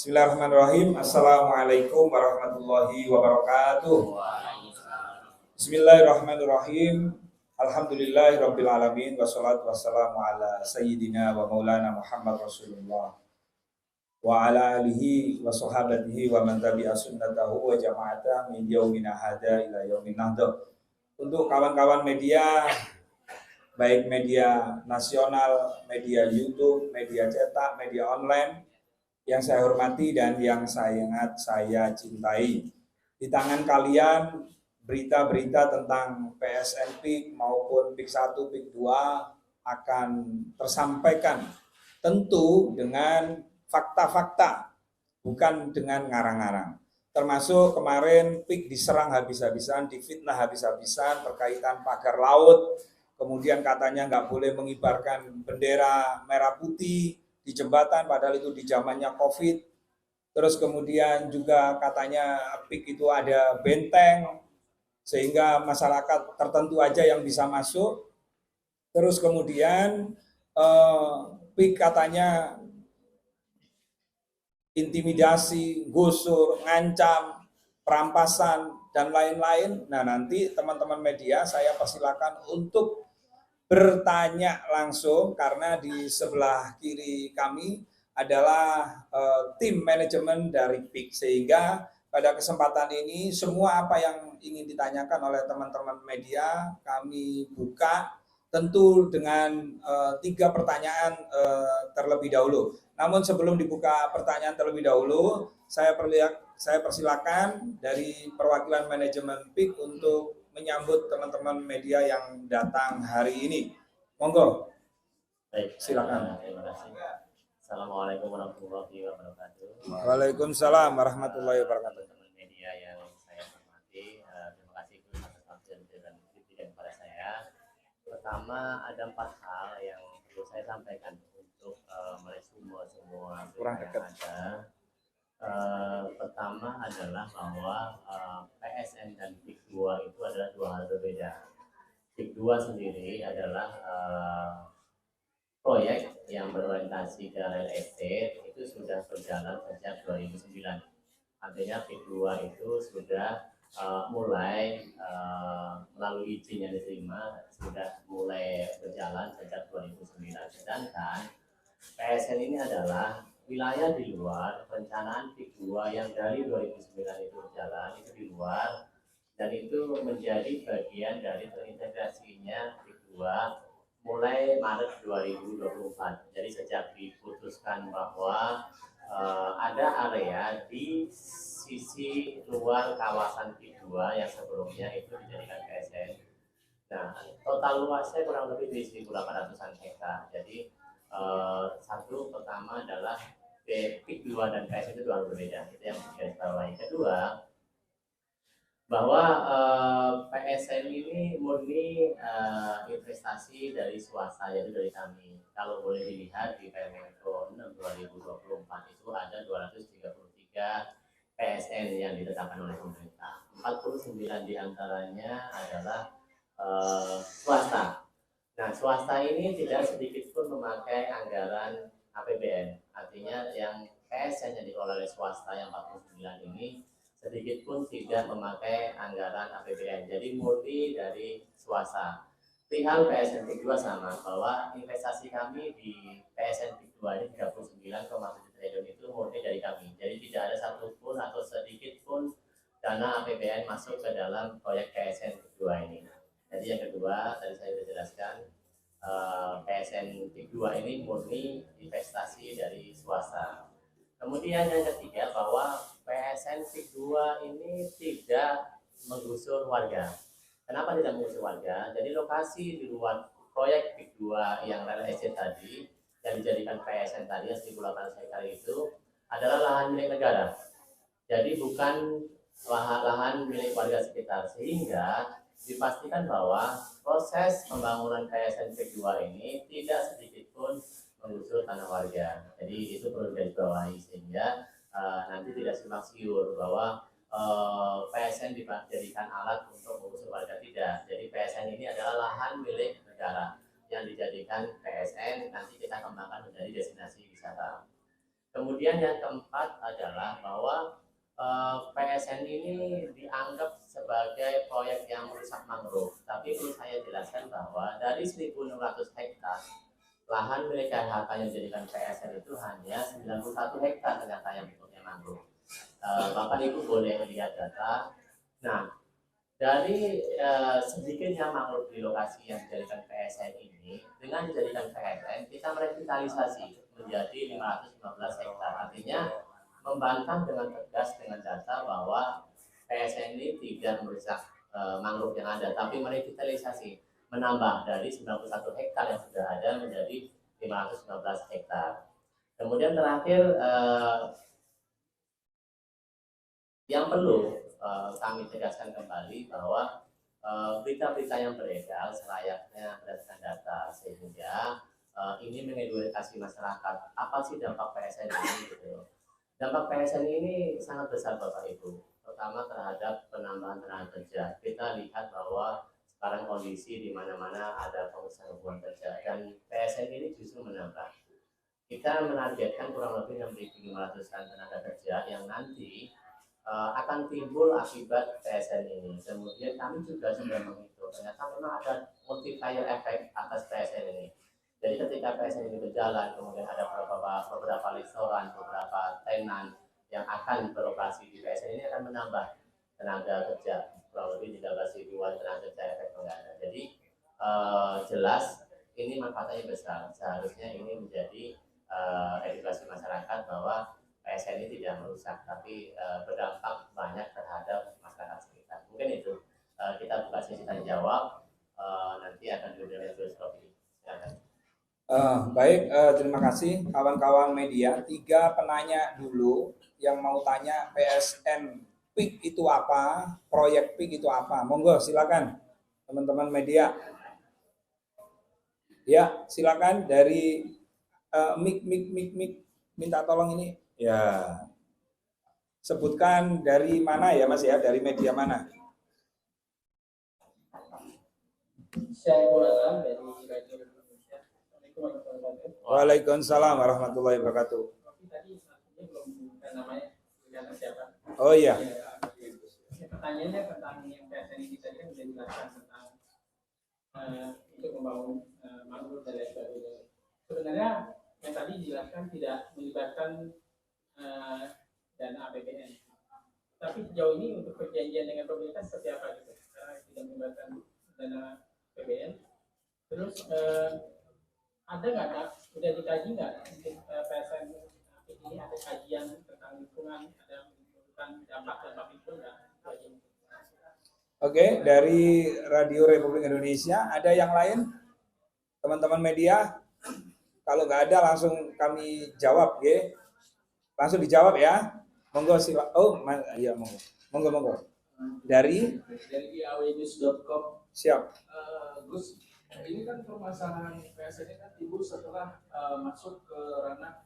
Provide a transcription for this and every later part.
Bismillahirrahmanirrahim. Assalamualaikum warahmatullahi wabarakatuh. Bismillahirrahmanirrahim. Alhamdulillahirabbil alamin wassalatu wassalamu ala sayyidina wa maulana Muhammad Rasulullah wa ala alihi wa sahabatihi wa man tabi'a sunnatahu wa jama'ata min yaumina hada ila yaumin nahdah. Untuk kawan-kawan media, baik media nasional, media YouTube, media cetak, media online, yang saya hormati dan yang sangat saya cintai. Di tangan kalian berita-berita tentang PSN PIK maupun PIK 1, PIK 2 akan tersampaikan tentu dengan fakta-fakta, bukan dengan ngarang-ngarang. Termasuk kemarin PIK diserang habis-habisan, difitnah habis-habisan berkaitan pagar laut, kemudian katanya nggak boleh mengibarkan bendera merah putih di jembatan, padahal itu di zamannya COVID. Terus kemudian juga katanya PIK itu ada benteng, sehingga masyarakat tertentu aja yang bisa masuk. Terus kemudian PIK katanya intimidasi, gusur, ngancam, perampasan, dan lain-lain. Nah, nanti teman-teman media saya persilakan untuk bertanya langsung, karena di sebelah kiri kami adalah tim manajemen dari PIK, sehingga pada kesempatan ini semua apa yang ingin ditanyakan oleh teman-teman media kami buka, tentu dengan 3 pertanyaan terlebih dahulu. Namun sebelum dibuka pertanyaan terlebih dahulu, saya persilakan dari perwakilan manajemen PIK untuk menyambut teman-teman media yang datang hari ini. Monggo. Baik, silakan. Terima kasih. Assalamualaikum warahmatullahi wabarakatuh. Waalaikumsalam warahmatullahi wabarakatuh. Teman-teman media yang saya hormati, terima kasih atas waktu dan kritikan kepada saya. Pertama, ada 4 hal yang perlu saya sampaikan untuk meresume semua Kurang yang dekat. ada. Pertama adalah bahwa PSN dan PIK 2 itu adalah 2 hal berbeda. PIK 2 sendiri adalah proyek yang berorientasi ke real estate itu sudah berjalan sejak 2009. Artinya PIK 2 itu sudah mulai melalui izin yang diterima, sudah mulai berjalan sejak 2009. Sedangkan PSN ini adalah wilayah di luar perencanaan PIK 2 yang dari 2009 itu berjalan, itu di luar, dan itu menjadi bagian dari terintegrasinya PIK 2 mulai Maret 2024. Jadi sejak diputuskan bahwa ada area di sisi luar kawasan PIK 2 yang sebelumnya itu dijadikan PSN. Nah, total luasnya kurang lebih di 1.800-an hektar. Jadi satu, pertama adalah PIK 2 dan PSN itu 2 hal berbeda. Itu yang garis bawahi. Kedua, bahwa PSN ini murni investasi dari swasta, yaitu dari kami. Kalau boleh dilihat di Permenko 6 2024 itu ada 233 PSN yang ditetapkan oleh pemerintah. 49 diantaranya adalah swasta. Nah, swasta ini tidak sedikit pun memakai anggaran APBN. Artinya yang PSN yang dikelola oleh swasta yang 49 ini sedikit pun tidak memakai anggaran APBN. Jadi murni dari swasta. Perihal PSN PIK 2 sama, bahwa investasi kami di PSN PIK 2 ini 39,7 triliun itu murni dari kami. Jadi tidak ada satupun atau sedikit pun dana APBN masuk ke dalam proyek PSN PIK 2 ini. Jadi yang kedua, tadi saya sudah jelaskan, PSN PIK 2 ini murni investasi dari swasta. Kemudian yang ketiga, bahwa PSN PIK 2 ini tidak menggusur warga. Kenapa tidak menggusur warga? Jadi lokasi di luar proyek PIK 2 yang real estate tadi, yang dijadikan PSN tadi, 1.800 hektar itu adalah lahan milik negara. Jadi bukan lahan milik warga sekitar, sehingga dipastikan bahwa proses pembangunan PSN PIK 2 ini tidak sedikit pun menggusur tanah warga. Jadi itu perlu digarisbawahi, sehingga nanti tidak simpang siur bahwa PSN dijadikan alat untuk menggusur warga, tidak. Jadi PSN ini adalah lahan milik negara yang dijadikan PSN nanti kita kembangkan menjadi destinasi wisata. Kemudian yang keempat adalah bahwa PSN ini dianggap sebagai proyek yang merusak mangrove. Tapi perlu saya jelaskan bahwa dari 1.600 hektar lahan milik KHK yang dijadikan PSN itu hanya 91 hektar ternyata yang bentuknya mangrove. Bapak Ibu boleh lihat data. Nah, dari sedikitnya mangrove di lokasi yang dijadikan PSN ini, dengan dijadikan PSN kita merevitalisasi menjadi 515 hektar. Artinya membantah dengan tegas dengan data bahwa PSN ini tidak merusak mangrove yang ada, tapi merevitalisasi, menambah dari 91 hektar yang sudah ada menjadi 515 hektar. Kemudian terakhir yang perlu kami tegaskan kembali bahwa berita-berita yang beredar selayaknya berdasarkan data, sehingga ini mengedukasi masyarakat apa sih dampak PSN ini gitu. Dampak PSN ini sangat besar Bapak Ibu, terutama terhadap penambahan tenaga kerja. Kita lihat bahwa sekarang kondisi di mana-mana ada pengusaha hubungan kerja dan PSN ini justru menambah. Kita menargetkan kurang lebih 6.500-an tenaga kerja yang nanti akan timbul akibat PSN ini. Kemudian kami juga sudah menghitung, ternyata memang ada multiplier effect atas PSN ini. Jadi ketika PSN ini berjalan, kemudian ada beberapa restoran, beberapa tenan yang akan beroperasi di PSN ini akan menambah tenaga kerja, kurang lebih 13.000-an tenaga kerja efek pengguna. Jadi jelas ini manfaatnya besar. Seharusnya ini menjadi edukasi masyarakat bahwa PSN ini tidak merusak, tapi berdampak banyak terhadap masyarakat sekitar. Mungkin itu kita buka sesi tanya jawab, nanti akan diundang Gus Rofi. Silakan. Baik, terima kasih kawan-kawan media. 3 penanya dulu yang mau tanya PSN PIK itu apa, proyek PIK itu apa. Monggo silakan teman-teman media. Ya, silakan dari mic minta tolong ini. Ya. Sebutkan dari mana ya Mas ya, dari media mana? Saya Maulana dari Radio Indonesia. Waalaikumsalam warahmatullahi wabarakatuh. Tadi belum namanya siapa? Oh iya. Pertanyaannya tentang yang PSN ini tadi kan sudah dijelaskan tentang untuk membangun mangrove dan lain sebagainya. Sebenarnya yang tadi dijelaskan tidak melibatkan dana APBN. Tapi sejauh ini untuk perjanjian dengan pemerintah seperti apa gitu? Karena tidak melibatkan dana APBN. Terus ada nggak Kak? Sudah dikaji nggak untuk PSN ini ada kajian tentang lingkungan, ada menunjukkan dampak lingkungan? Oke, dari Radio Republik Indonesia ada yang lain? Teman-teman media? Kalau nggak ada langsung kami jawab, ya. Langsung dijawab ya. Monggo sila. Oh, iya monggo. Monggo. Dari iawenews.com. Siap. Gus, ini kan permasalahan PSN ini kan timbul setelah masuk ke ranah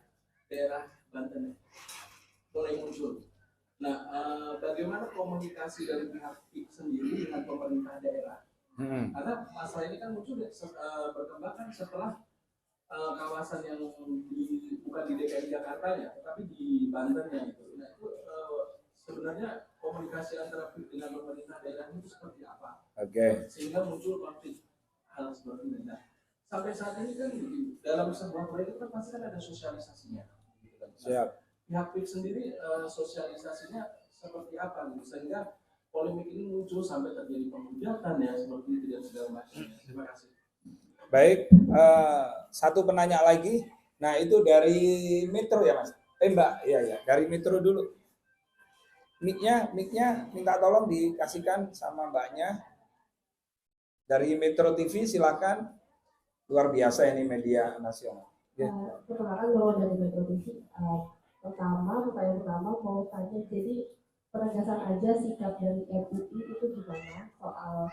daerah Banten, mulai muncul. Nah, bagaimana komunikasi dari pihak PIK sendiri dengan pemerintah daerah? Karena masalah ini kan muncul berkembang kan setelah kawasan yang bukan di DKI Jakarta ya, tetapi di Banten ya itu. Nah, itu sebenarnya komunikasi antara PIK dengan pemerintah daerah itu seperti apa? Oke. Sehingga muncul konflik hal seperti ini. Nah, sampai saat ini kan dalam sebuah proyek itu kan pasti kan ada sosialisasinya. Siap. Pihak PIK sendiri sosialisasinya seperti apa gitu, sehingga polemik ini muncul sampai terjadi pemujatan ya seperti itu dan segala macam. Terima kasih. Baik, satu penanya lagi. Nah itu dari Metro ya Mas? Mbak, iya dari Metro dulu. Mic-nya minta tolong dikasihkan sama Mbaknya. Dari Metro TV silakan. Luar biasa ini media nasional. Ya. Perkenalkan kalau dari Metro TV. Pertanyaan pertama mau tanya, jadi penegasan aja sikap dari MUI itu gimana soal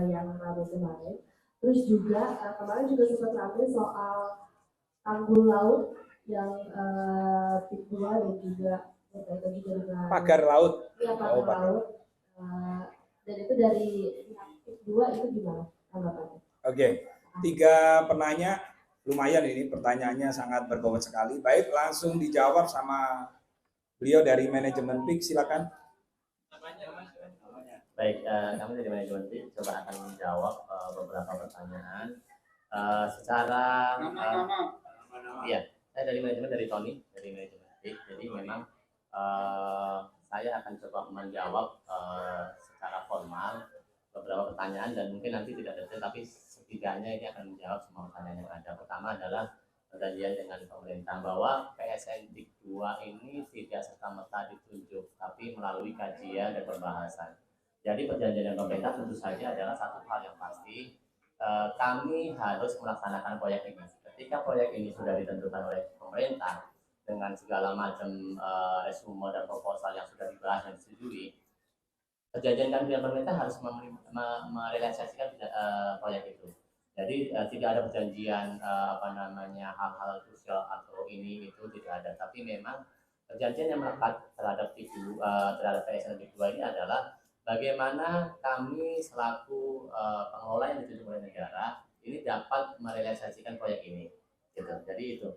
yang ramai kemarin. Terus juga kemarin juga sempat ramai soal tanggul laut yang PIK 2 dan juga berkaitan juga dengan pagar laut. Iya, pagar laut. Dan itu dari PIK 2 itu gimana tanggapannya? Oke. 3 penanya lumayan ini pertanyaannya sangat berbobot sekali. Baik, langsung dijawab sama beliau dari manajemen PIK, silakan. Baik, kami dari manajemen PIK coba akan menjawab beberapa pertanyaan. Secara iya, saya dari manajemen, dari Tony, dari manajemen PIK. Jadi memang saya akan coba menjawab secara formal beberapa pertanyaan dan mungkin nanti tidak detail, tapi setidaknya ini akan menjawab semua pertanyaan yang ada. Pertama adalah perjanjian dengan pemerintah bahwa PSN PIK 2 ini tidak serta-merta ditunjuk, tapi melalui kajian dan pembahasan. Jadi perjanjian dengan pemerintah tentu saja adalah satu hal yang pasti, kami harus melaksanakan proyek ini. Ketika proyek ini sudah ditentukan oleh pemerintah dengan segala macam resume dan proposal yang sudah dibahas dan disetujui, perjanjian kami dengan pemerintah harus merealisasikan proyek itu. Jadi tidak ada perjanjian hal-hal krusial atau ini itu tidak ada. Tapi memang perjanjian yang melekat terhadap terhadap PSN PIK 2 ini adalah bagaimana kami selaku pengelola yang ditunjuk oleh negara ini dapat merealisasikan proyek ini. Gitu. Jadi itu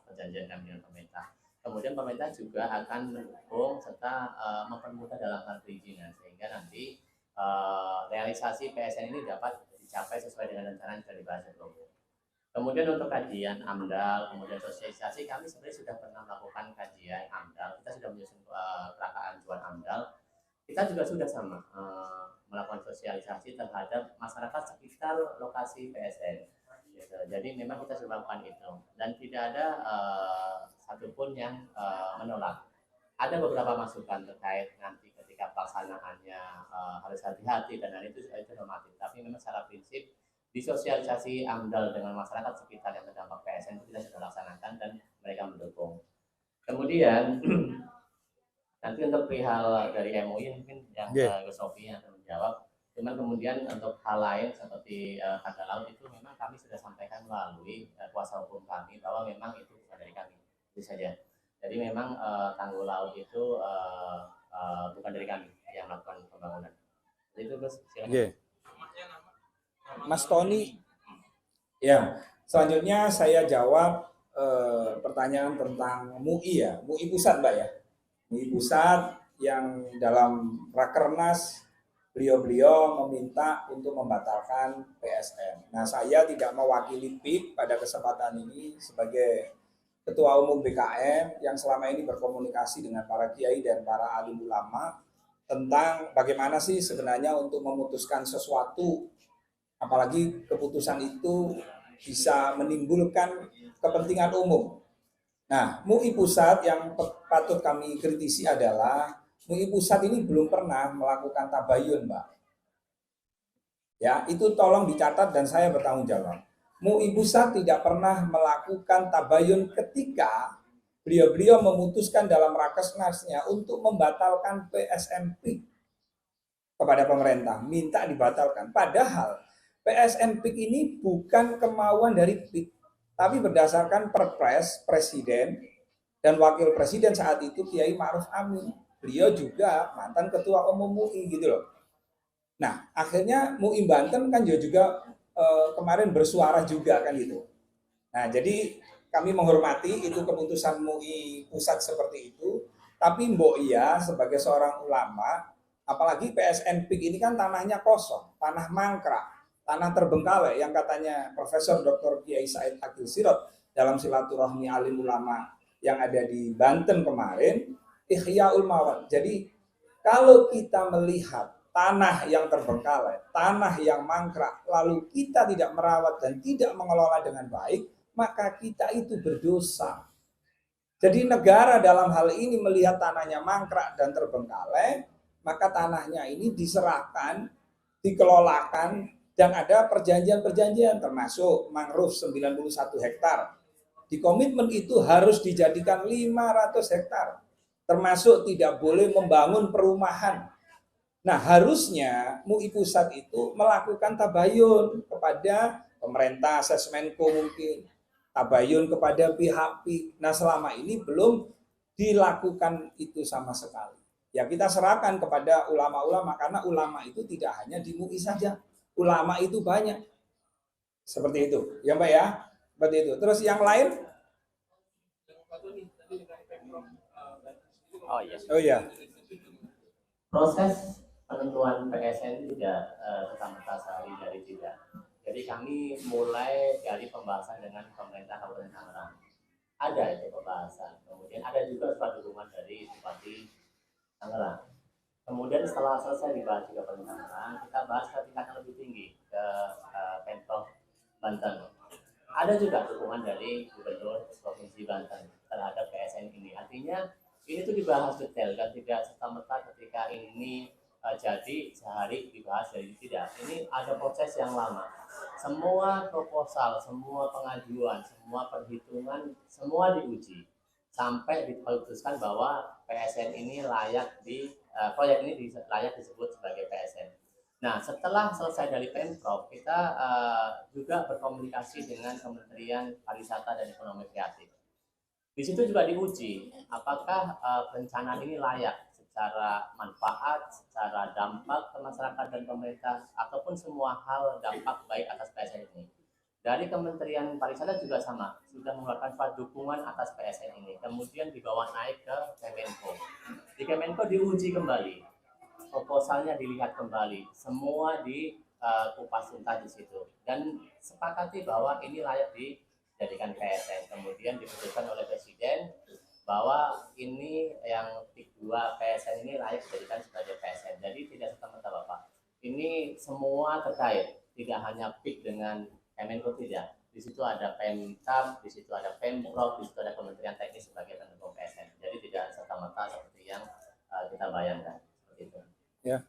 perjanjian kami dengan pemerintah. Kemudian pemerintah juga akan mendukung serta mempermudah dalam hal perizinan sehingga nanti realisasi PSN ini dapat dicapai sesuai dengan rencana yang sudah dibahas sebelumnya. Kemudian untuk kajian AMDAL, kemudian sosialisasi, kami sebenarnya sudah pernah melakukan kajian AMDAL. Kita sudah menyusun kerangka acuan AMDAL. Kita juga sudah sama melakukan sosialisasi terhadap masyarakat sekitar lokasi PSN. Gitu. Jadi memang kita sudah melakukan itu dan tidak ada satupun yang menolak. Ada beberapa masukan terkait nanti ketika pelaksanaannya harus hati-hati dan itu normatif. Tapi memang secara prinsip disosialisasi AMDAL dengan masyarakat sekitar yang terdampak PSN itu kita sudah laksanakan dan mereka mendukung. Kemudian nanti untuk perihal dari MUI mungkin yang Gus Sofi yang akan menjawab. Cuman kemudian untuk hal lain seperti harga laut itu memang kami sudah sampaikan melalui kuasa hukum kami bahwa memang itu bukan dari kami. Itu saja. Jadi memang tanggul laut itu bukan dari kami yang melakukan pembangunan. Jadi itu Gus, silakan. Yeah. Mas Tony, ya selanjutnya saya jawab pertanyaan tentang MUI ya, MUI pusat Mbak ya, MUI pusat yang dalam Rakernas beliau meminta untuk membatalkan PSN. Nah saya tidak mewakili PIK pada kesempatan ini sebagai Ketua Umum BKM yang selama ini berkomunikasi dengan para kiai dan para alim ulama tentang bagaimana sih sebenarnya untuk memutuskan sesuatu. Apalagi keputusan itu bisa menimbulkan kepentingan umum. Nah, MUI pusat yang patut kami kritisi adalah MUI pusat ini belum pernah melakukan tabayun, Mbak. Ya, itu tolong dicatat dan saya bertanggung jawab. MUI pusat tidak pernah melakukan tabayun ketika beliau memutuskan dalam Rakernasnya untuk membatalkan PSN PIK kepada pemerintah, minta dibatalkan. Padahal PSN PIK ini bukan kemauan dari PIK, tapi berdasarkan Perpres Presiden dan Wakil Presiden saat itu Kiai Ma'ruf Amin. Beliau juga mantan Ketua Umum MUI gitu loh. Nah, akhirnya MUI Banten kan juga kemarin bersuara juga kan gitu. Nah, jadi kami menghormati itu keputusan MUI pusat seperti itu, tapi Mbok Iya sebagai seorang ulama, apalagi PSN PIK ini kan tanahnya kosong, tanah mangkrak, tanah terbengkalai yang katanya Profesor Dr. Kiai Said Akil Sirot dalam silaturahmi alim ulama yang ada di Banten kemarin, Ihyaul Mawad. Jadi kalau kita melihat tanah yang terbengkalai, tanah yang mangkrak, lalu kita tidak merawat dan tidak mengelola dengan baik, maka kita itu berdosa. Jadi negara dalam hal ini melihat tanahnya mangkrak dan terbengkalai, maka tanahnya ini diserahkan, dikelolakan, dan ada perjanjian-perjanjian termasuk mangrove 91 hektar. Di komitmen itu harus dijadikan 500 hektar. Termasuk tidak boleh membangun perumahan. Nah harusnya MUI pusat itu melakukan tabayun kepada pemerintah, Sesmenko mungkin. Tabayun kepada pihak PIK. Nah selama ini belum dilakukan itu sama sekali. Ya kita serahkan kepada ulama-ulama karena ulama itu tidak hanya di MUI saja. Ulama itu banyak. Seperti itu, ya Mbak ya. Seperti itu. Terus yang lain? Oh iya. Oh iya. Proses penentuan PSN tidak serta-merta sehari dari tidak. Jadi kami mulai dari pembahasan dengan pemerintah Kabupaten Tangerang. Ada itu pembahasan. Kemudian ada juga surat dukungan dari Bupati Tangerang. Kemudian setelah selesai dibahas di Kabupaten Tangerang, kita bahas ke tingkat yang lebih tinggi ke Pemprov Banten. Ada juga dukungan dari Gubernur Provinsi Banten terhadap PSN ini. Artinya ini tuh dibahas detail dan tidak serta-merta ketika ini jadi sehari dibahas dari tidak. Ini ada proses yang lama. Semua proposal, semua pengajuan, semua perhitungan, semua diuji sampai diputuskan bahwa PSN ini layak proyek ini layak disebut sebagai PSN. Nah, setelah selesai dari Pemprov, kita juga berkomunikasi dengan Kementerian Pariwisata dan Ekonomi Kreatif. Di situ juga diuji apakah perencanaan ini layak secara manfaat, secara dampak ke masyarakat dan pemerintah, ataupun semua hal dampak baik atas PSN ini. Dari Kementerian Pariwisata juga sama, sudah mengeluarkan surat dukungan atas PSN ini. Kemudian dibawa naik ke Kemenko. Di Kemenko diuji kembali, proposalnya dilihat kembali, semua kupas tuntas di situ. Dan sepakati bahwa ini layak dijadikan PSN. Kemudian diputuskan oleh Presiden bahwa ini yang PIK 2 PSN ini layak dijadikan sebagai PSN. Jadi tidak serta-merta Bapak. Ini semua terkait, tidak hanya PIK dengan Kemenko tidak. Di situ ada Pemkab, di situ ada Pemprov, di situ ada Kementerian Teknis sebagai pendukung PSN. Jadi tidak serta-merta seperti yang kita bayangkan. Seperti itu. Ya.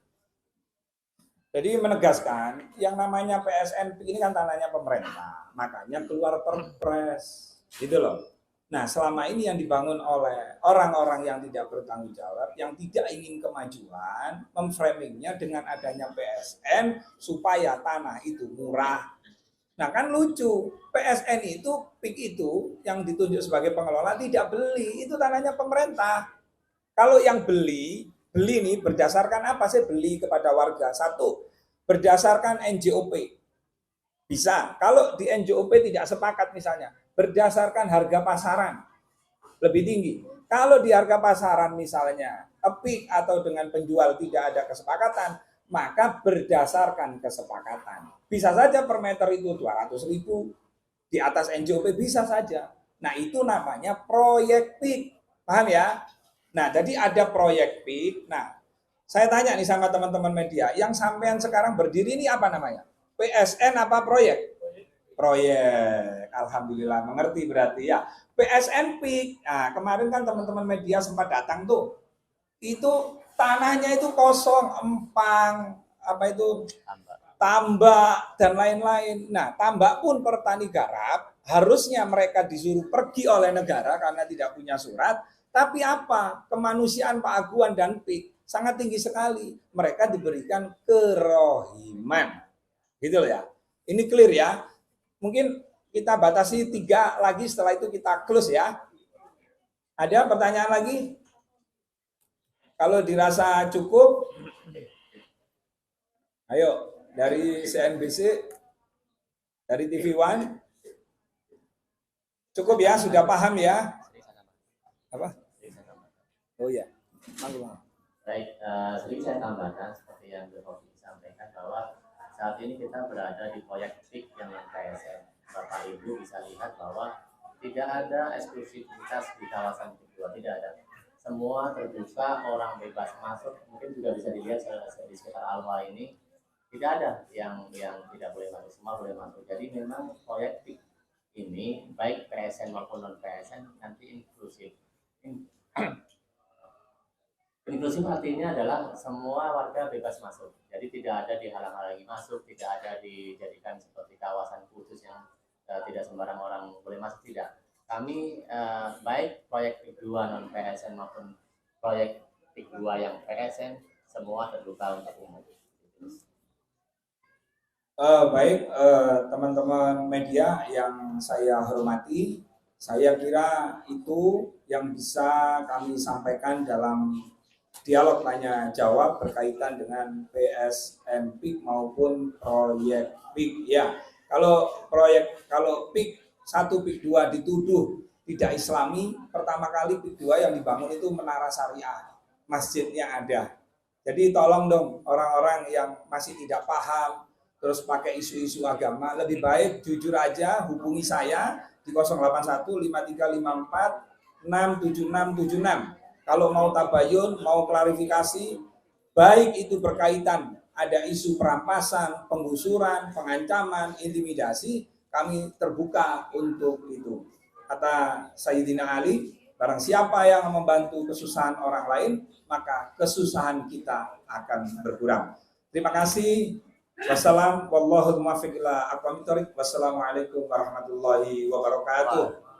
Jadi menegaskan yang namanya PSN ini kan tanahnya pemerintah, makanya keluar perpres, gitu loh. Nah, selama ini yang dibangun oleh orang-orang yang tidak bertanggung jawab, yang tidak ingin kemajuan, memframingnya dengan adanya PSN supaya tanah itu murah. Nah kan lucu, PSN itu, PIK itu yang ditunjuk sebagai pengelola tidak beli, itu tanahnya pemerintah. Kalau yang beli nih berdasarkan apa sih beli kepada warga? Satu, berdasarkan NJOP. Bisa, kalau di NJOP tidak sepakat misalnya, berdasarkan harga pasaran lebih tinggi. Kalau di harga pasaran misalnya, PIK atau dengan penjual tidak ada kesepakatan, maka berdasarkan kesepakatan. Bisa saja per meter itu 200.000, di atas NJOP bisa saja. Nah itu namanya proyek PIK, paham ya? Nah jadi ada proyek PIK. Nah saya tanya nih sama teman-teman media, yang sampean sekarang berdiri ini apa namanya? PSN apa proyek? Proyek. Alhamdulillah mengerti berarti ya. PSN PIK. Nah kemarin kan teman-teman media sempat datang tuh. Itu tanahnya itu kosong, empang, apa itu tambak dan lain-lain. Nah, tambak pun petani garap harusnya mereka disuruh pergi oleh negara karena tidak punya surat. Tapi apa? Kemanusiaan Pak Aguan dan PIK sangat tinggi sekali. Mereka diberikan kerohiman. Gitu loh ya. Ini clear ya. Mungkin kita batasi 3 lagi, setelah itu kita close ya. Ada pertanyaan lagi? Kalau dirasa cukup, ayo dari CNBC, dari TV One, cukup ya, sudah paham ya? Apa? Oh ya, baik. Sedikit saya tambahkan seperti yang Bapak sampaikan bahwa saat ini kita berada di proyek PIK yang PSN. Bapak Ibu bisa lihat bahwa tidak ada eksklusivitas di kawasan kedua, tidak ada. Semua terbuka, orang bebas masuk. Mungkin juga bisa dilihat di sekitar Alwa ini tidak ada yang tidak boleh masuk, semua boleh masuk. Jadi memang proyek PIK ini baik PSN maupun non PSN nanti inklusif. Inklusif artinya adalah semua warga bebas masuk. Jadi tidak ada dihalang-halangi masuk, tidak ada dijadikan seperti kawasan khusus yang tidak sembarang orang boleh masuk, tidak. Kami baik proyek PIK 2 non PSN maupun proyek PIK 2 yang PSN semua terbuka untuk umum. Baik teman-teman media yang saya hormati, saya kira itu yang bisa kami sampaikan dalam dialog tanya jawab berkaitan dengan PSN PIK maupun proyek PIK ya. Kalau PIK 1, PIK 2 dituduh tidak islami, pertama kali PIK 2 yang dibangun itu menara syariah, masjidnya ada. Jadi tolong dong orang-orang yang masih tidak paham terus pakai isu-isu agama, lebih baik jujur aja hubungi saya di 081 5354 67676. Kalau mau tabayun, mau klarifikasi, baik itu berkaitan ada isu perampasan, penggusuran, pengancaman, intimidasi, kami terbuka untuk itu. Kata Sayyidina Ali, barang siapa yang membantu kesusahan orang lain, maka kesusahan kita akan berkurang. Terima kasih. Wassalamualaikum warahmatullahi wabarakatuh.